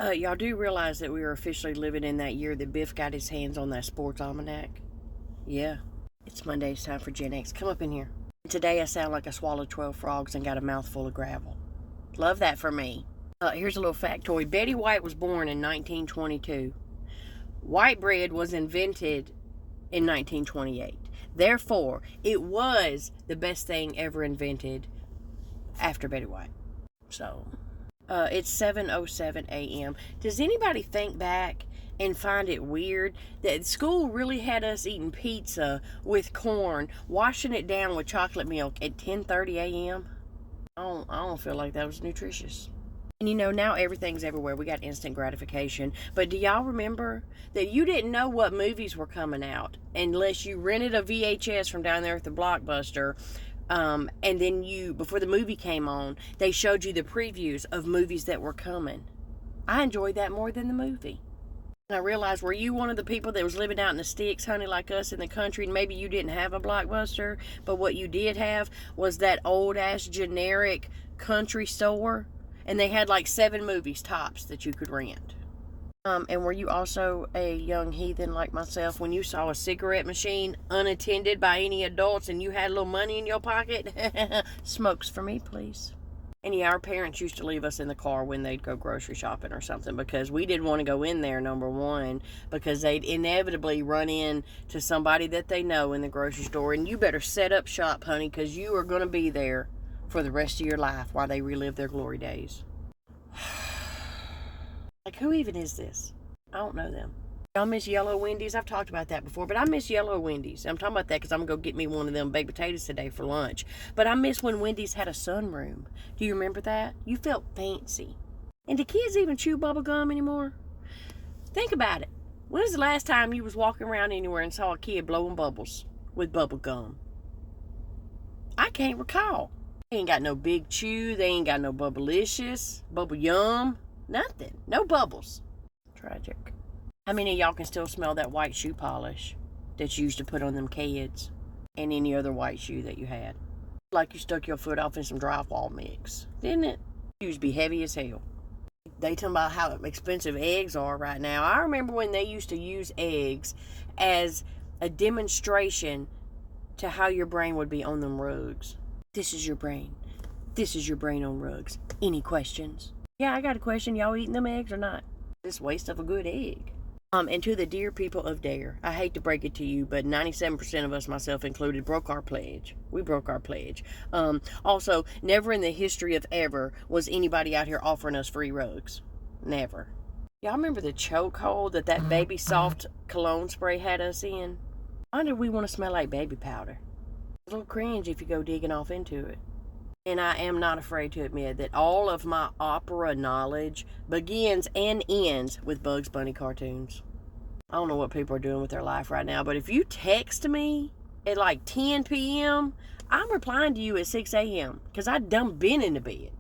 Y'all do realize that we are officially living in that year that Biff got his hands on that sports almanac? Yeah. It's Monday. It's time for Gen X. Come up in here. Today I sound like I swallowed 12 frogs and got a mouthful of gravel. Love that for me. Here's a little factoid. Betty White was born in 1922. White bread was invented in 1928. Therefore, it was the best thing ever invented after Betty White. So, it's 7:07 a.m. Does anybody think back and find it weird that school really had us eating pizza with corn, washing it down with chocolate milk at 10:30 a.m.? I don't feel like that was nutritious. And now everything's everywhere. We got instant gratification. But do y'all remember that you didn't know what movies were coming out unless you rented a VHS from down there at the Blockbuster? And then before the movie came on, they showed you the previews of movies that were coming. I enjoyed that more than the movie. And I realized, were you one of the people that was living out in the sticks, honey, like us in the country, and maybe you didn't have a Blockbuster, but what you did have was that old-ass generic country store, and they had like 7 movies tops that you could rent. And were you also a young heathen like myself when you saw a cigarette machine unattended by any adults and you had a little money in your pocket? Smokes for me, please. And yeah, our parents used to leave us in the car when they'd go grocery shopping or something because we didn't want to go in there, number one, because they'd inevitably run into somebody that they know in the grocery store. And you better set up shop, honey, because you are going to be there for the rest of your life while they relive their glory days. Like, who even is this? I don't know them. Y'all miss Yellow Wendy's? I've talked about that before, but I miss Yellow Wendy's. I'm talking about that because I'm going to go get me one of them baked potatoes today for lunch. But I miss when Wendy's had a sunroom. Do you remember that? You felt fancy. And do kids even chew bubble gum anymore? Think about it. When was the last time you was walking around anywhere and saw a kid blowing bubbles with bubble gum? I can't recall. They ain't got no Big Chew. They ain't got no Bubblicious, Bubble Yum. Nothing. No bubbles. Tragic. How many of y'all can still smell that white shoe polish that you used to put on them kids and any other white shoe that you had? Like you stuck your foot off in some drywall mix, didn't it? It used to be heavy as hell. They talking about how expensive eggs are right now. I remember when they used to use eggs as a demonstration to how your brain would be on them rugs. This is your brain. This is your brain on rugs. Any questions? Yeah, I got a question. Y'all eating them eggs or not? This waste of a good egg. And to the dear people of Dare, I hate to break it to you, but 97% of us, myself included, broke our pledge. We broke our pledge. Also, never in the history of ever was anybody out here offering us free rugs. Never. Y'all remember the chokehold that Baby Soft cologne spray had us in? Why did we want to smell like baby powder? It's a little cringe if you go digging off into it. And I am not afraid to admit that all of my opera knowledge begins and ends with Bugs Bunny cartoons. I don't know what people are doing with their life right now, but if you text me at like 10 p.m., I'm replying to you at 6 a.m. because I done been in the bed.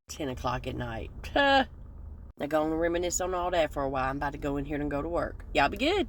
10 o'clock at night. Now go and reminisce on all that for a while. I'm about to go in here and go to work. Y'all be good.